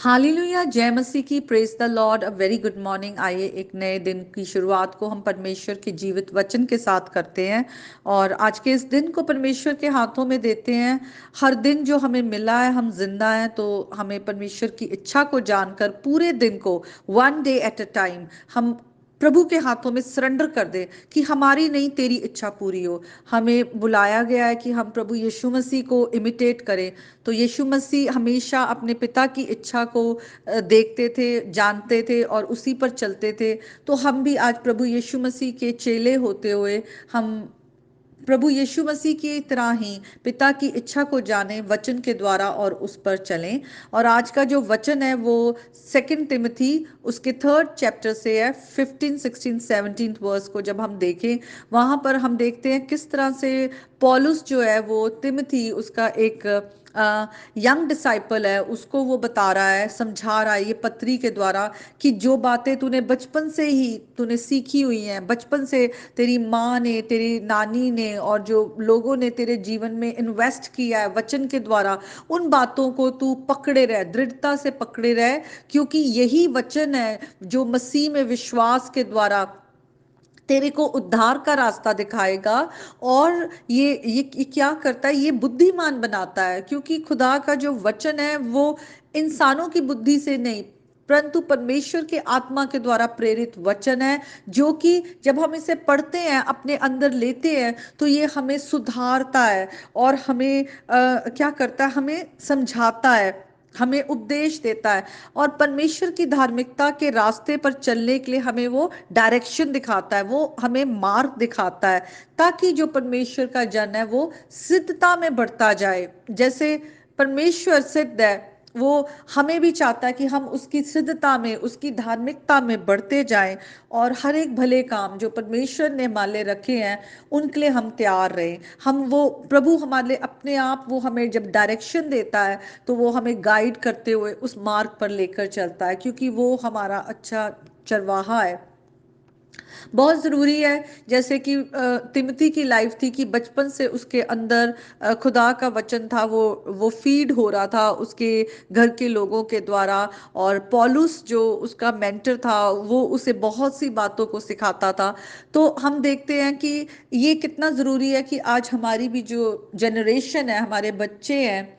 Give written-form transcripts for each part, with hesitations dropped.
Hallelujah, जय मसीह की, praise the Lord. A very good morning. आइए एक नए दिन की शुरुआत को हम परमेश्वर के जीवित वचन के साथ करते हैं और आज के इस दिन को परमेश्वर के हाथों में देते हैं। हर दिन जो हमें मिला है, हम जिंदा हैं, तो हमें परमेश्वर की इच्छा को जानकर पूरे दिन को one day at a time हम प्रभु के हाथों में सरेंडर कर दे कि हमारी नहीं तेरी इच्छा पूरी हो। हमें बुलाया गया है कि हम प्रभु यीशु मसीह को इमिटेट करें। तो यीशु मसीह हमेशा अपने पिता की इच्छा को देखते थे, जानते थे और उसी पर चलते थे। तो हम भी आज प्रभु यीशु मसीह के चेले होते हुए हम प्रभु यीशु मसीह की तरह ही पिता की इच्छा को जाने वचन के द्वारा और उस पर चलें। और आज का जो वचन है वो सेकंड तिमोथी उसके 3rd चैप्टर से है। 15 16 17 वर्स को जब हम देखें, वहां पर हम देखते हैं किस तरह से पौलुस जो है वो तिमोथी उसका एक यंग डिसाइपल है, उसको वो बता रहा है, समझा रहा है ये पत्री के द्वारा कि जो बातें तूने बचपन से ही तूने सीखी हुई हैं, बचपन से तेरी माँ ने, तेरी नानी ने और जो लोगों ने तेरे जीवन में इन्वेस्ट किया है वचन के द्वारा, उन बातों को तू पकड़े रह, दृढ़ता से पकड़े रह, क्योंकि यही वचन है जो मसीह में विश्वास के द्वारा तेरे को उद्धार का रास्ता दिखाएगा। और ये क्या करता है, ये बुद्धिमान बनाता है, क्योंकि खुदा का जो वचन है वो इंसानों की बुद्धि से नहीं परंतु परमेश्वर के आत्मा के द्वारा प्रेरित वचन है, जो कि जब हम इसे पढ़ते हैं, अपने अंदर लेते हैं, तो ये हमें सुधारता है और हमें क्या करता है, हमें समझाता है, हमें उपदेश देता है और परमेश्वर की धार्मिकता के रास्ते पर चलने के लिए हमें वो डायरेक्शन दिखाता है, वो हमें मार्ग दिखाता है, ताकि जो परमेश्वर का जन है वो सिद्धता में बढ़ता जाए। जैसे परमेश्वर सिद्ध है, वो हमें भी चाहता है कि हम उसकी सिद्धता में, उसकी धार्मिकता में बढ़ते जाएं और हर एक भले काम जो परमेश्वर ने हमारे रखे हैं उनके लिए हम तैयार रहें। हम वो प्रभु हमारे लिए अपने आप, वो हमें जब डायरेक्शन देता है तो वो हमें गाइड करते हुए उस मार्ग पर लेकर चलता है, क्योंकि वो हमारा अच्छा चरवाहा है। बहुत ज़रूरी है, जैसे कि तिमोथी की लाइफ थी कि बचपन से उसके अंदर खुदा का वचन था, वो फीड हो रहा था उसके घर के लोगों के द्वारा। और पौलुस जो उसका मेंटर था वो उसे बहुत सी बातों को सिखाता था। तो हम देखते हैं कि ये कितना ज़रूरी है कि आज हमारी भी जो जनरेशन है, हमारे बच्चे हैं,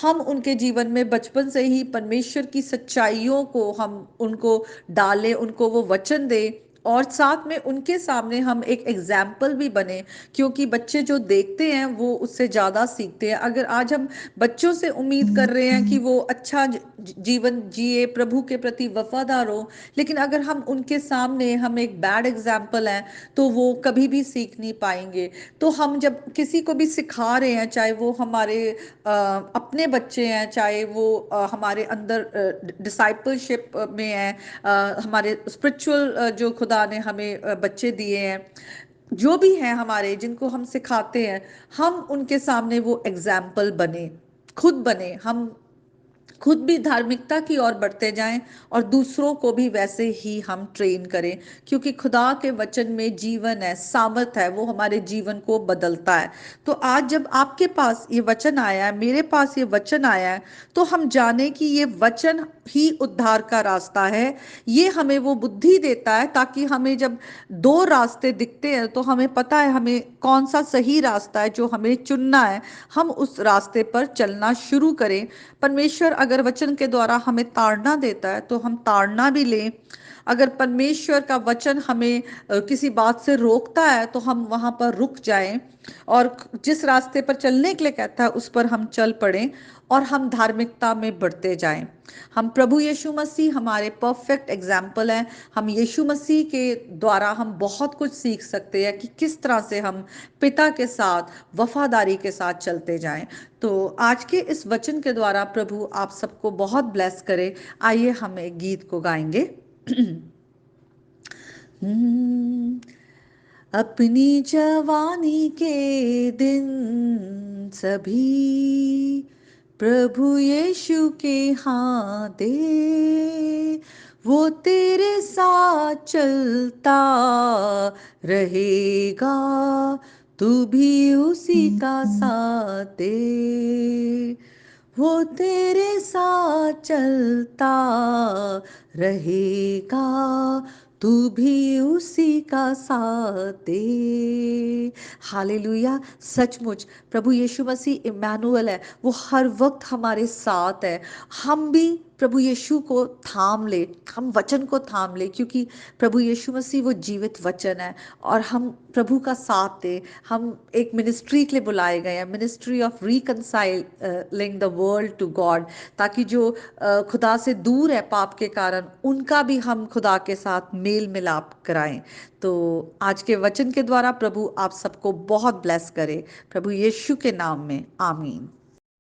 हम उनके जीवन में बचपन से ही परमेश्वर की सच्चाइयों को हम उनको डालें, उनको वो वचन दें और साथ में उनके सामने हम एक एग्जाम्पल भी बने, क्योंकि बच्चे जो देखते हैं वो उससे ज़्यादा सीखते हैं। अगर आज हम बच्चों से उम्मीद कर रहे हैं कि वो अच्छा जीवन जिए, प्रभु के प्रति वफादार हो, लेकिन अगर हम उनके सामने हम एक बैड एग्जाम्पल हैं तो वो कभी भी सीख नहीं पाएंगे। तो हम जब किसी को भी सिखा रहे हैं, चाहे वो हमारे अपने बच्चे हैं, चाहे वो हमारे अंदर डिसाइपलशिप में है, हमारे स्पिरिचुअल जो खुदा ने हमें बच्चे दिए हैं, जो भी हैं हमारे, जिनको हम सिखाते हैं, हम उनके सामने वो एग्जाम्पल बने, खुद बने, हम खुद भी धार्मिकता की ओर बढ़ते जाएं और दूसरों को भी वैसे ही हम ट्रेन करें, क्योंकि खुदा के वचन में जीवन है, सामर्थ है, वो हमारे जीवन को बदलता है। तो आज जब आपके पास ये वचन आया है, मेरे पास ये वचन आया है, तो हम जाने कि ये वचन ही उद्धार का रास्ता है। ये हमें वो बुद्धि देता है ताकि हमें जब दो रास्ते दिखते हैं तो हमें पता है हमें कौन सा सही रास्ता है जो हमें चुनना है, हम उस रास्ते पर चलना शुरू करें। परमेश्वर अगर वचन के द्वारा हमें ताड़ना देता है तो हम ताड़ना भी लें। अगर परमेश्वर का वचन हमें किसी बात से रोकता है तो हम वहां पर रुक जाएं और जिस रास्ते पर चलने के लिए कहता है उस पर हम चल पड़ें और हम धार्मिकता में बढ़ते जाएं। हम प्रभु यीशु मसीह हमारे परफेक्ट एग्जाम्पल हैं। हम यीशु मसीह के द्वारा हम बहुत कुछ सीख सकते हैं कि किस तरह से हम पिता के साथ वफादारी के साथ चलते जाएं। तो आज के इस वचन के द्वारा प्रभु आप सबको बहुत ब्लेस करे। आइए हम एक गीत को गाएंगे। अपनी जवानी के दिन सभी प्रभु यीशु के हाथ दे, वो तेरे साथ चलता रहेगा, तू भी उसी का साथ दे। वो तेरे साथ चलता रहेगा, तू भी उसी का साथ दे। हालेलुया। सचमुच प्रभु यीशु मसीह इम्मानुएल है, वो हर वक्त हमारे साथ है। हम भी प्रभु यीशु को थाम ले, हम वचन को थाम ले, क्योंकि प्रभु यीशु मसीह वो जीवित वचन है। और हम प्रभु का साथ दे। हम एक मिनिस्ट्री के लिए बुलाए गए हैं, ministry of reconciling the world to God, ताकि जो खुदा से दूर है पाप के कारण, उनका भी हम खुदा के साथ मेल मिलाप कराएं। तो आज के वचन के द्वारा प्रभु आप सबको बहुत ब्लेस करे, प्रभु यीशु के नाम में, आमीन।